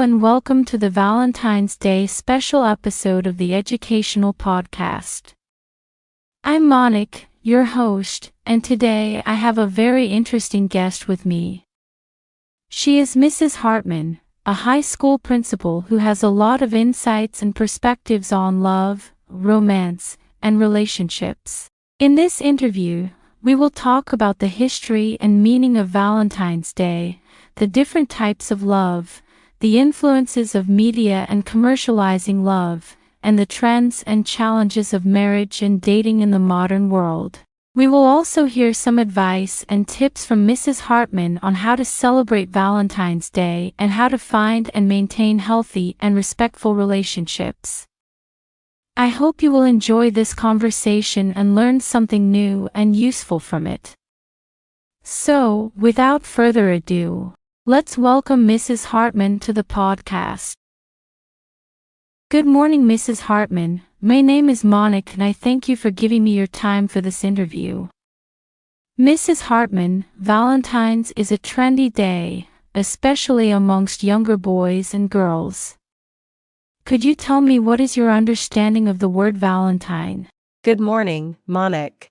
and welcome to the Valentine's Day special episode of the Educational Podcast. I'm Monic, your host, and today I have a very interesting guest with me. She is Mrs. Heartman, a high school principal who has a lot of insights and perspectives on love, romance, and relationships. In this interview, we will talk about the history and meaning of Valentine's Day, the different types of love, the influences of media and commercializing love, and the trends and challenges of marriage and dating in the modern world. We will also hear some advice and tips from Mrs. Heartman on how to celebrate Valentine's Day and how to find and maintain healthy and respectful relationships. I hope you will enjoy this conversation and learn something new and useful from it. So, without further ado, let's welcome Mrs. Heartman to the podcast. Good morning, Mrs. Heartman. My name is Monic and I thank you for giving me your time for this interview. Mrs. Heartman, Valentine's is a trendy day, especially amongst younger boys and girls. Could you tell me what is your understanding of the word Valentine? Good morning, Monic.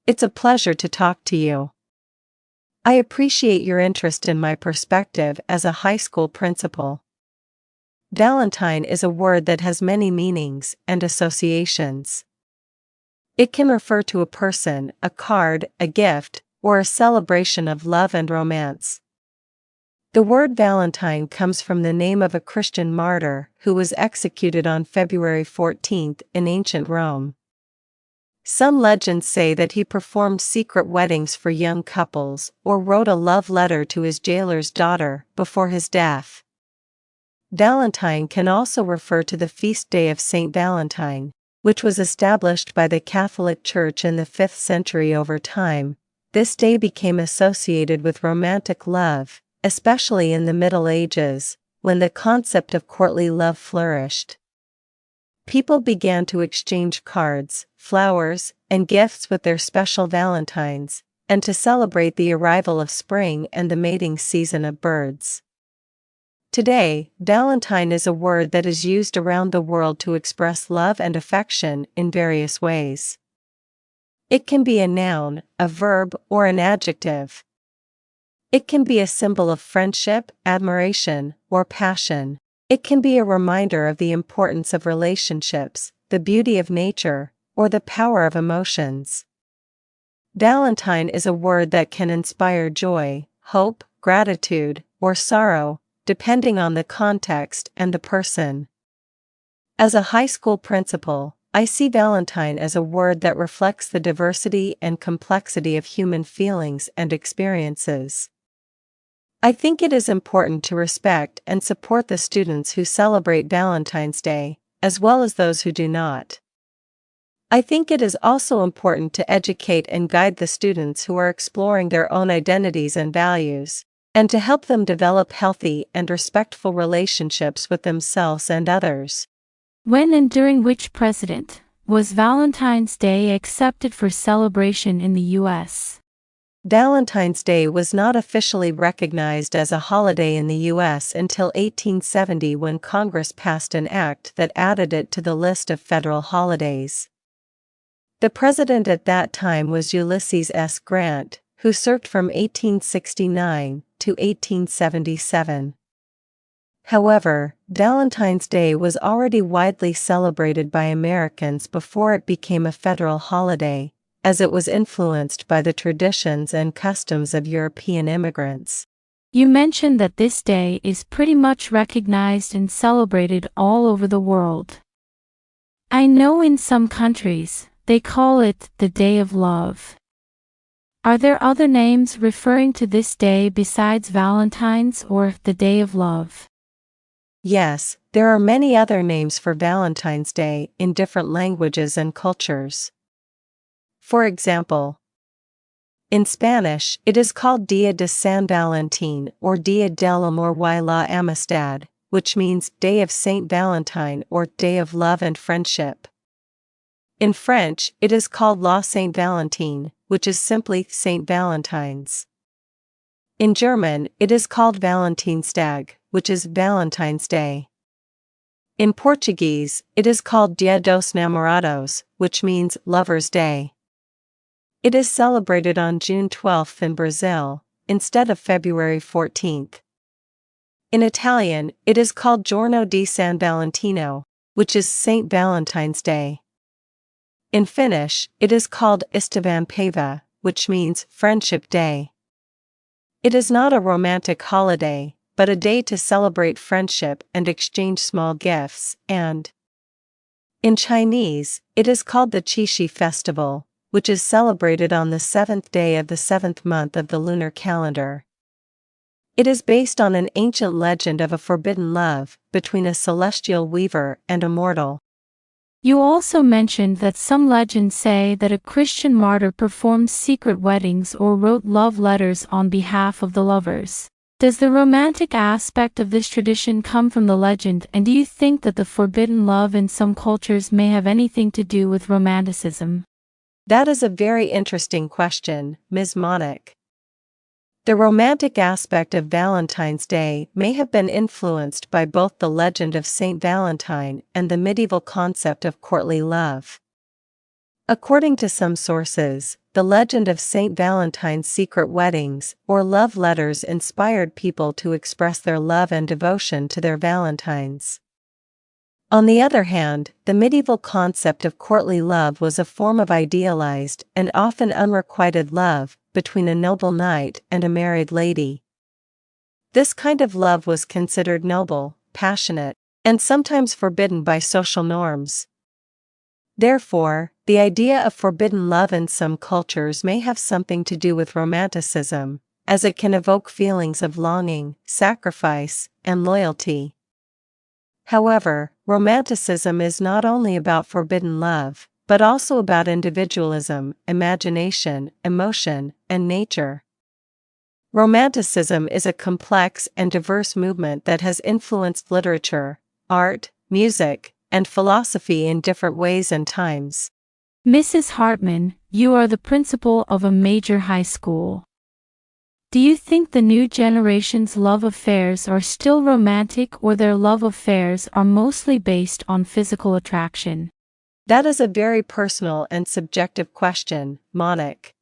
It's a pleasure to talk to you. I appreciate your interest in my perspective as a high school principal. Valentine is a word that has many meanings and associations. It can refer to a person, a card, a gift, or a celebration of love and romance. The word Valentine comes from the name of a Christian martyr who was executed on February 14th in ancient Rome. Some legends say that he performed secret weddings for young couples or wrote a love letter to his jailer's daughter before his death. Valentine can also refer to the feast day of Saint Valentine, which was established by the Catholic Church in the 5th century. Over time, this day became associated with romantic love, especially in the Middle Ages, when the concept of courtly love flourished. People began to exchange cards, flowers, and gifts with their special valentines, and to celebrate the arrival of spring and the mating season of birds. Today, Valentine is a word that is used around the world to express love and affection in various ways. It can be a noun, a verb, or an adjective. It can be a symbol of friendship, admiration, or passion. It can be a reminder of the importance of relationships, the beauty of nature, or the power of emotions. Valentine is a word that can inspire joy, hope, gratitude, or sorrow, depending on the context and the person. As a high school principal, I see Valentine as a word that reflects the diversity and complexity of human feelings and experiences. I think it is important to respect and support the students who celebrate Valentine's Day, as well as those who do not. I think it is also important to educate and guide the students who are exploring their own identities and values, and to help them develop healthy and respectful relationships with themselves and others. When and during which president was Valentine's Day accepted for celebration in the U.S.? Valentine's Day was not officially recognized as a holiday in the U.S. until 1870, when Congress passed an act that added it to the list of federal holidays. The president at that time was Ulysses S. Grant, who served from 1869 to 1877. However, Valentine's Day was already widely celebrated by Americans before it became a federal holiday, as it was influenced by the traditions and customs of European immigrants. You mentioned that this day is pretty much recognized and celebrated all over the world. I know in some countries, they call it the Day of Love. Are there other names referring to this day besides Valentine's or the Day of Love? Yes, there are many other names for Valentine's Day in different languages and cultures. For example, in Spanish, it is called Día de San Valentín or Día del Amor y la Amistad, which means Day of Saint Valentine or Day of Love and Friendship. In French, it is called La Saint Valentin, which is simply Saint Valentine's. In German, it is called Valentinstag, which is Valentine's Day. In Portuguese, it is called Dia dos Namorados, which means Lover's Day. It is celebrated on June 12 in Brazil, instead of February 14. In Italian, it is called Giorno di San Valentino, which is Saint Valentine's Day. In Finnish, it is called Ystävänpäivä, which means Friendship Day. It is not a romantic holiday, but a day to celebrate friendship and exchange small gifts, and in Chinese, it is called the Qixi Festival, which is celebrated on the 7th day of the 7th month of the lunar calendar. It is based on an ancient legend of a forbidden love between a celestial weaver and a mortal. You also mentioned that some legends say that a Christian martyr performed secret weddings or wrote love letters on behalf of the lovers. Does the romantic aspect of this tradition come from the legend, and do you think that the forbidden love in some cultures may have anything to do with romanticism? That is a very interesting question, Ms. Monic. The romantic aspect of Valentine's Day may have been influenced by both the legend of Saint Valentine and the medieval concept of courtly love. According to some sources, the legend of Saint Valentine's secret weddings or love letters inspired people to express their love and devotion to their Valentines. On the other hand, the medieval concept of courtly love was a form of idealized and often unrequited love between a noble knight and a married lady. This kind of love was considered noble, passionate, and sometimes forbidden by social norms. Therefore, the idea of forbidden love in some cultures may have something to do with romanticism, as it can evoke feelings of longing, sacrifice, and loyalty. However, romanticism is not only about forbidden love, but also about individualism, imagination, emotion, and nature. Romanticism is a complex and diverse movement that has influenced literature, art, music, and philosophy in different ways and times. Mrs. Heartman, you are the principal of a major high school. Do you think the new generation's love affairs are still romantic, or their love affairs are mostly based on physical attraction? That is a very personal and subjective question, Monic.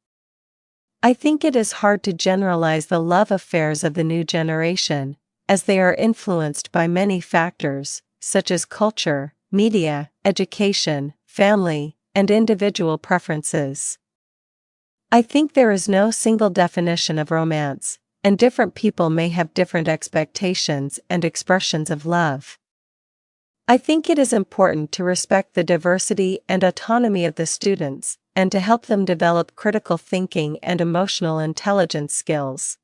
I think it is hard to generalize the love affairs of the new generation, as they are influenced by many factors, such as culture, media, education, family, and individual preferences. I think there is no single definition of romance, and different people may have different expectations and expressions of love. I think it is important to respect the diversity and autonomy of the students, and to help them develop critical thinking and emotional intelligence skills.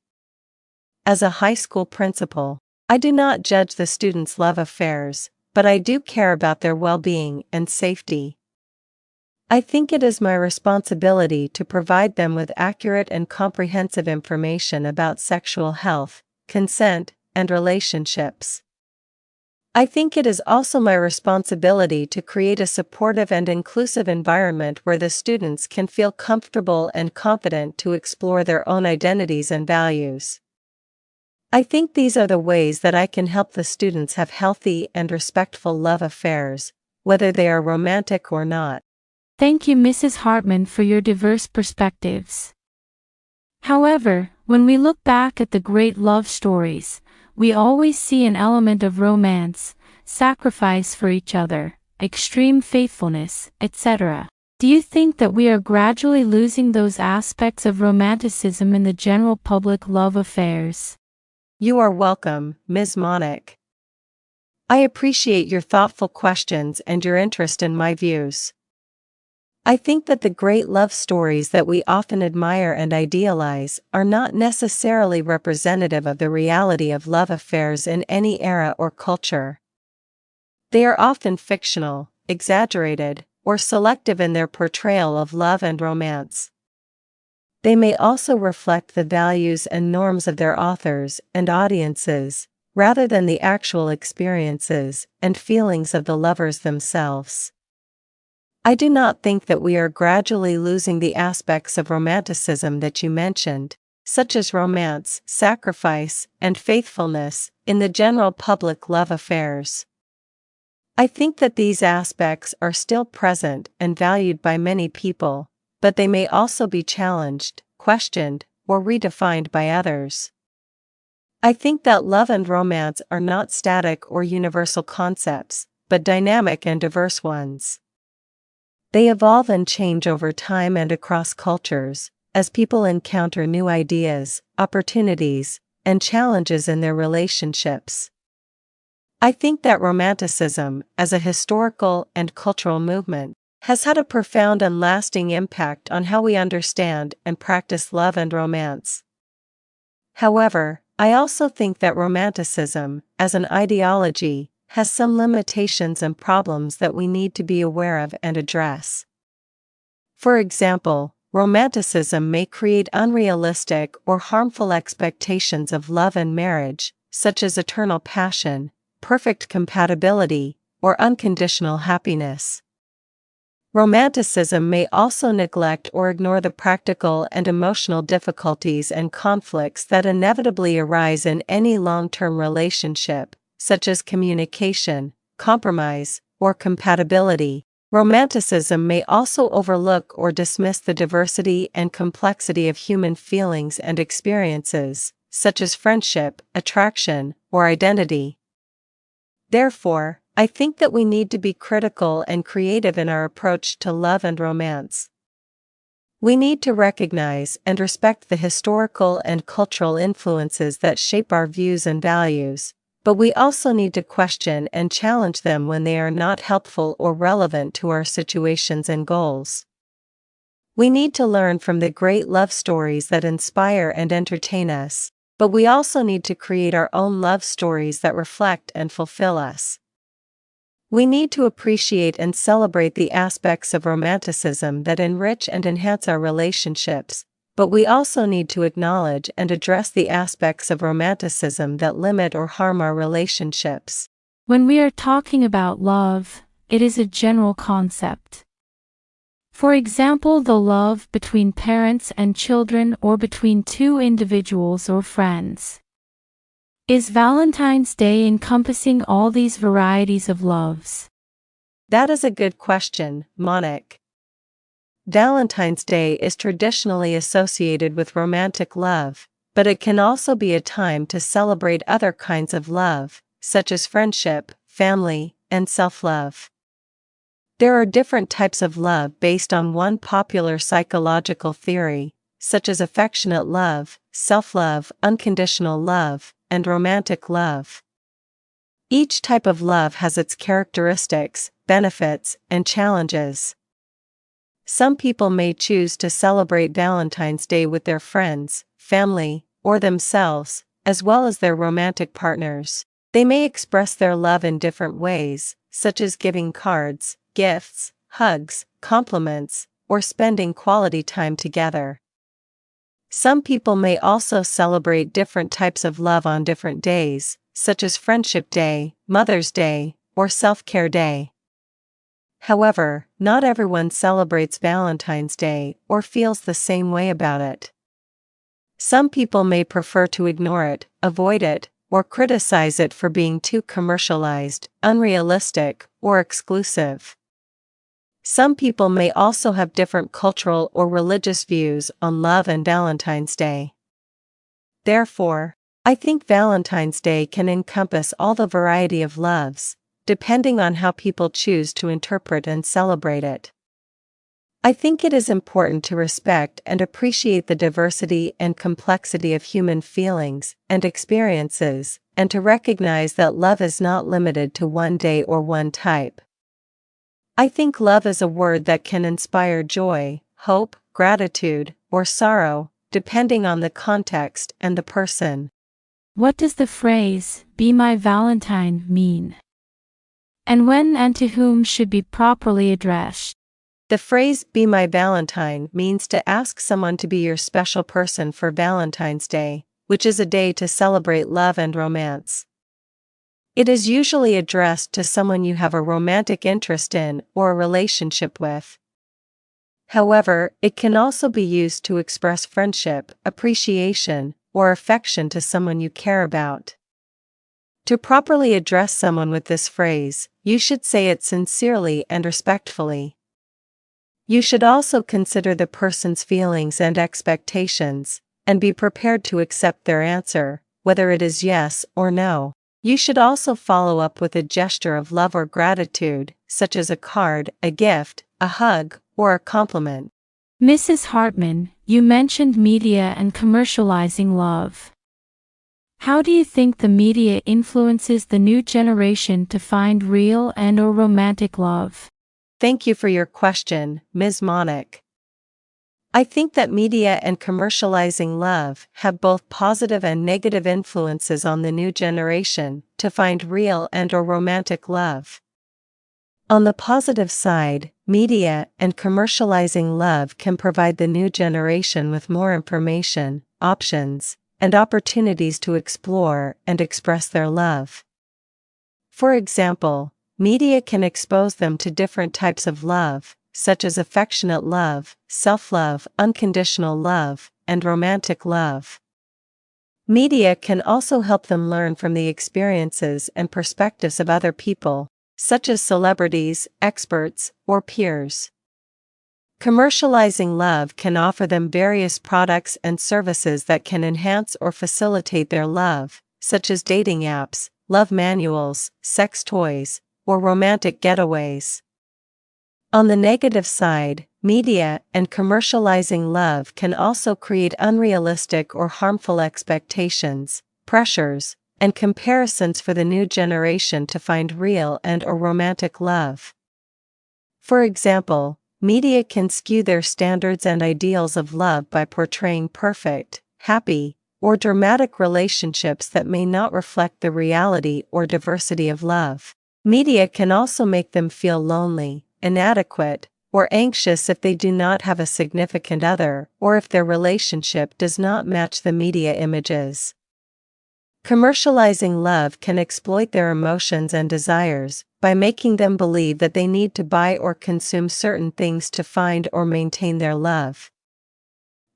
As a high school principal, I do not judge the students' love affairs, but I do care about their well-being and safety. I think it is my responsibility to provide them with accurate and comprehensive information about sexual health, consent, and relationships. I think it is also my responsibility to create a supportive and inclusive environment where the students can feel comfortable and confident to explore their own identities and values. I think these are the ways that I can help the students have healthy and respectful love affairs, whether they are romantic or not. Thank you, Mrs. Heartman, for your diverse perspectives. However, when we look back at the great love stories, we always see an element of romance, sacrifice for each other, extreme faithfulness, etc. Do you think that we are gradually losing those aspects of romanticism in the general public love affairs? You are welcome, Ms. Monic. I appreciate your thoughtful questions and your interest in my views. I think that the great love stories that we often admire and idealize are not necessarily representative of the reality of love affairs in any era or culture. They are often fictional, exaggerated, or selective in their portrayal of love and romance. They may also reflect the values and norms of their authors and audiences, rather than the actual experiences and feelings of the lovers themselves. I do not think that we are gradually losing the aspects of romanticism that you mentioned, such as romance, sacrifice, and faithfulness, in the general public love affairs. I think that these aspects are still present and valued by many people, but they may also be challenged, questioned, or redefined by others. I think that love and romance are not static or universal concepts, but dynamic and diverse ones. They evolve and change over time and across cultures, as people encounter new ideas, opportunities, and challenges in their relationships. I think that Romanticism, as a historical and cultural movement, has had a profound and lasting impact on how we understand and practice love and romance. However, I also think that Romanticism, as an ideology, has some limitations and problems that we need to be aware of and address. For example, Romanticism may create unrealistic or harmful expectations of love and marriage, such as eternal passion, perfect compatibility, or unconditional happiness. Romanticism may also neglect or ignore the practical and emotional difficulties and conflicts that inevitably arise in any long-term relationship, such as communication, compromise, or compatibility. Romanticism may also overlook or dismiss the diversity and complexity of human feelings and experiences, such as friendship, attraction, or identity. Therefore, I think that we need to be critical and creative in our approach to love and romance. We need to recognize and respect the historical and cultural influences that shape our views and values, but we also need to question and challenge them when they are not helpful or relevant to our situations and goals. We need to learn from the great love stories that inspire and entertain us, but we also need to create our own love stories that reflect and fulfill us. We need to appreciate and celebrate the aspects of Romanticism that enrich and enhance our relationships, but we also need to acknowledge and address the aspects of Romanticism that limit or harm our relationships. When we are talking about love, it is a general concept. For example, the love between parents and children or between two individuals or friends. Is Valentine's Day encompassing all these varieties of loves? That is a good question, Monic. Valentine's Day is traditionally associated with romantic love, but it can also be a time to celebrate other kinds of love, such as friendship, family, and self-love. There are different types of love based on one popular psychological theory, such as affectionate love, self-love, unconditional love, and romantic love. Each type of love has its characteristics, benefits, and challenges. Some people may choose to celebrate Valentine's Day with their friends, family, or themselves, as well as their romantic partners. They may express their love in different ways, such as giving cards, gifts, hugs, compliments, or spending quality time together. Some people may also celebrate different types of love on different days, such as Friendship Day, Mother's Day, or Self-Care Day. However, not everyone celebrates Valentine's Day or feels the same way about it. Some people may prefer to ignore it, avoid it, or criticize it for being too commercialized, unrealistic, or exclusive. Some people may also have different cultural or religious views on love and Valentine's Day. Therefore, I think Valentine's Day can encompass all the variety of loves, depending on how people choose to interpret and celebrate it. I think it is important to respect and appreciate the diversity and complexity of human feelings and experiences, and to recognize that love is not limited to one day or one type. I think love is a word that can inspire joy, hope, gratitude, or sorrow, depending on the context and the person. What does the phrase, "Be my Valentine," mean? And when and to whom should be properly addressed? The phrase, "Be my Valentine," means to ask someone to be your special person for Valentine's Day, which is a day to celebrate love and romance. It is usually addressed to someone you have a romantic interest in or a relationship with. However, it can also be used to express friendship, appreciation, or affection to someone you care about. To properly address someone with this phrase, you should say it sincerely and respectfully. You should also consider the person's feelings and expectations, and be prepared to accept their answer, whether it is yes or no. You should also follow up with a gesture of love or gratitude, such as a card, a gift, a hug, or a compliment. Mrs. Heartman, you mentioned media and commercializing love. How do you think the media influences the new generation to find real and/or romantic love? Thank you for your question, Ms. Monic. I think that media and commercializing love have both positive and negative influences on the new generation to find real and/or romantic love. On the positive side, media and commercializing love can provide the new generation with more information, options, and opportunities to explore and express their love. For example, media can expose them to different types of love, such as affectionate love, self-love, unconditional love, and romantic love. Media can also help them learn from the experiences and perspectives of other people, such as celebrities, experts, or peers. Commercializing love can offer them various products and services that can enhance or facilitate their love, such as dating apps, love manuals, sex toys, or romantic getaways. On the negative side, media and commercializing love can also create unrealistic or harmful expectations, pressures, and comparisons for the new generation to find real and/or romantic love. For example, media can skew their standards and ideals of love by portraying perfect, happy, or dramatic relationships that may not reflect the reality or diversity of love. Media can also make them feel lonely, inadequate, or anxious if they do not have a significant other or if their relationship does not match the media images. Commercializing love can exploit their emotions and desires by making them believe that they need to buy or consume certain things to find or maintain their love.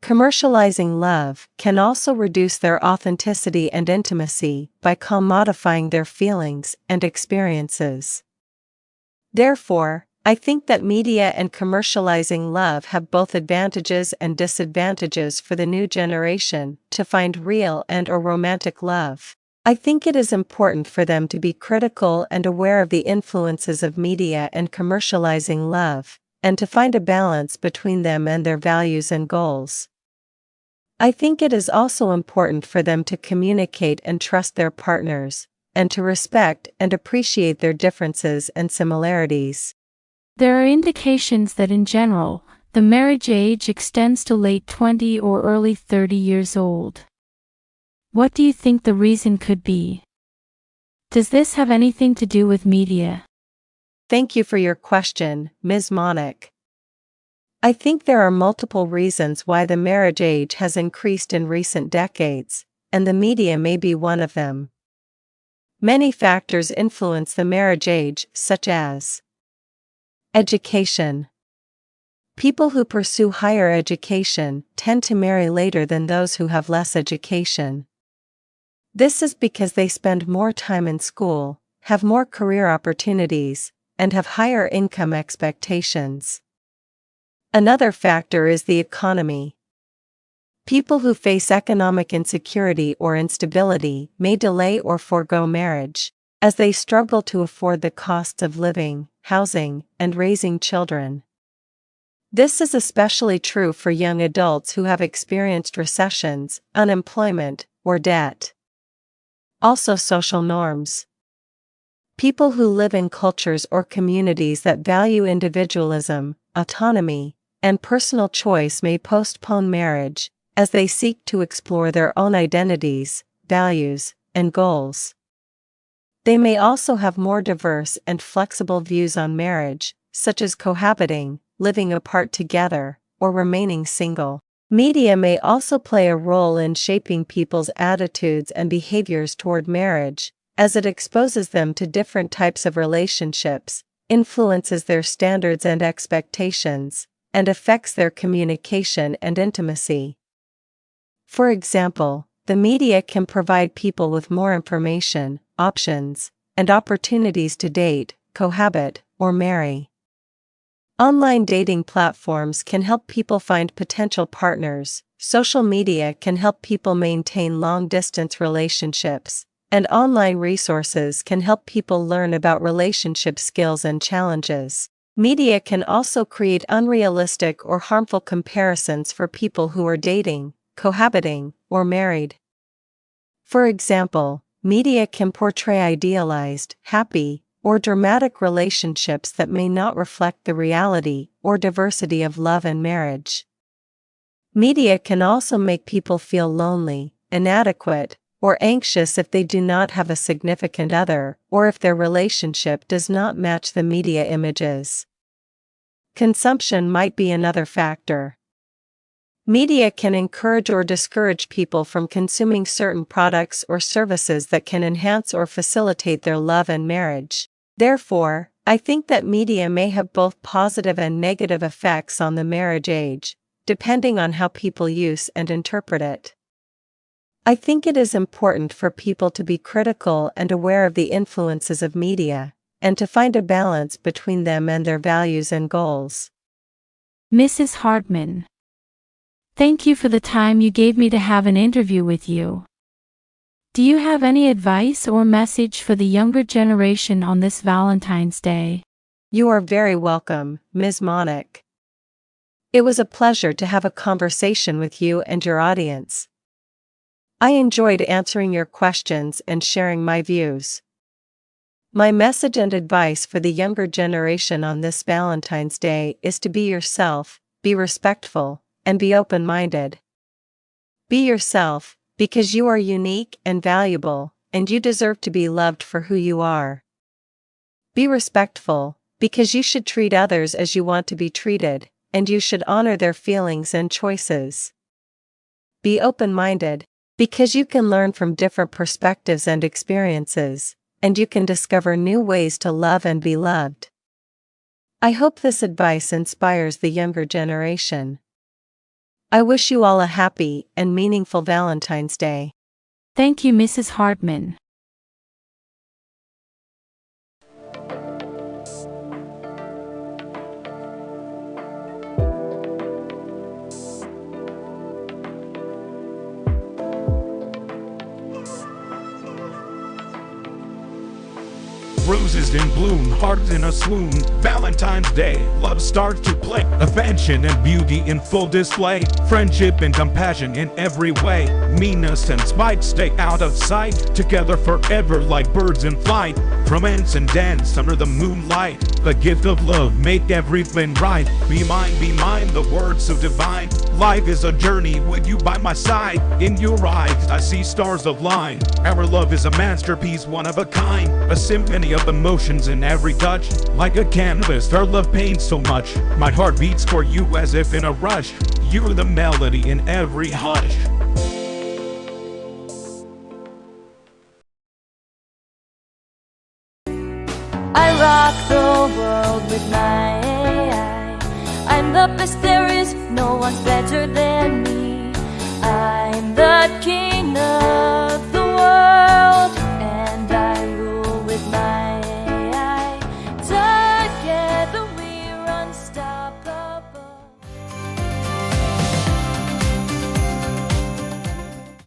Commercializing love can also reduce their authenticity and intimacy by commodifying their feelings and experiences. Therefore, I think that media and commercializing love have both advantages and disadvantages for the new generation to find real and/or romantic love. I think it is important for them to be critical and aware of the influences of media and commercializing love, and to find a balance between them and their values and goals. I think it is also important for them to communicate and trust their partners, and to respect and appreciate their differences and similarities. There are indications that in general, the marriage age extends to late 20 or early 30 years old. What do you think the reason could be? Does this have anything to do with media? Thank you for your question, Ms. Monic. I think there are multiple reasons why the marriage age has increased in recent decades, and the media may be one of them. Many factors influence the marriage age, such as education. People who pursue higher education tend to marry later than those who have less education. This is because they spend more time in school, have more career opportunities, and have higher income expectations. Another factor is the economy. People who face economic insecurity or instability may delay or forego marriage, as they struggle to afford the costs of living, housing, and raising children. This is especially true for young adults who have experienced recessions, unemployment, or debt. Also, social norms. People who live in cultures or communities that value individualism, autonomy, and personal choice may postpone marriage, as they seek to explore their own identities, values, and goals. They may also have more diverse and flexible views on marriage, such as cohabiting, living apart together, or remaining single. Media may also play a role in shaping people's attitudes and behaviors toward marriage, as it exposes them to different types of relationships, influences their standards and expectations, and affects their communication and intimacy. For example, the media can provide people with more information, options, and opportunities to date, cohabit, or marry. Online dating platforms can help people find potential partners, social media can help people maintain long-distance relationships, and online resources can help people learn about relationship skills and challenges. Media can also create unrealistic or harmful comparisons for people who are dating, cohabiting, or married. For example, media can portray idealized, happy, or dramatic relationships that may not reflect the reality or diversity of love and marriage. Media can also make people feel lonely, inadequate, or anxious if they do not have a significant other, or if their relationship does not match the media images. Consumption might be another factor. Media can encourage or discourage people from consuming certain products or services that can enhance or facilitate their love and marriage. Therefore, I think that media may have both positive and negative effects on the marriage age, depending on how people use and interpret it. I think it is important for people to be critical and aware of the influences of media, and to find a balance between them and their values and goals. Mrs. Heartman, thank you for the time you gave me to have an interview with you. Do you have any advice or message for the younger generation on this Valentine's Day? You are very welcome, Ms. Monic. It was a pleasure to have a conversation with you and your audience. I enjoyed answering your questions and sharing my views. My message and advice for the younger generation on this Valentine's Day is to be yourself, be respectful, and be open-minded. Be yourself, because you are unique and valuable, and you deserve to be loved for who you are. Be respectful, because you should treat others as you want to be treated, and you should honor their feelings and choices. Be open-minded, because you can learn from different perspectives and experiences, and you can discover new ways to love and be loved. I hope this advice inspires the younger generation. I wish you all a happy and meaningful Valentine's Day. Thank you, Mrs. Heartman. Roses in bloom, hearts in a swoon. Valentine's Day, love starts to play. Affection and beauty in full display. Friendship and compassion in every way. Meanness and spite stay out of sight. Together forever like birds in flight. Romance and dance under the moonlight. The gift of love, make everything right. Be mine, the words so divine. Life is a journey with you by my side. In your eyes, I see stars align. Our love is a masterpiece, one of a kind. A symphony of emotions in every touch. Like a canvas, our love paints so much. My heart beats for you as if in a rush. You're the melody in every hush. I rock the world with my AI. I'm the best there is, no one's better than me. I'm the king of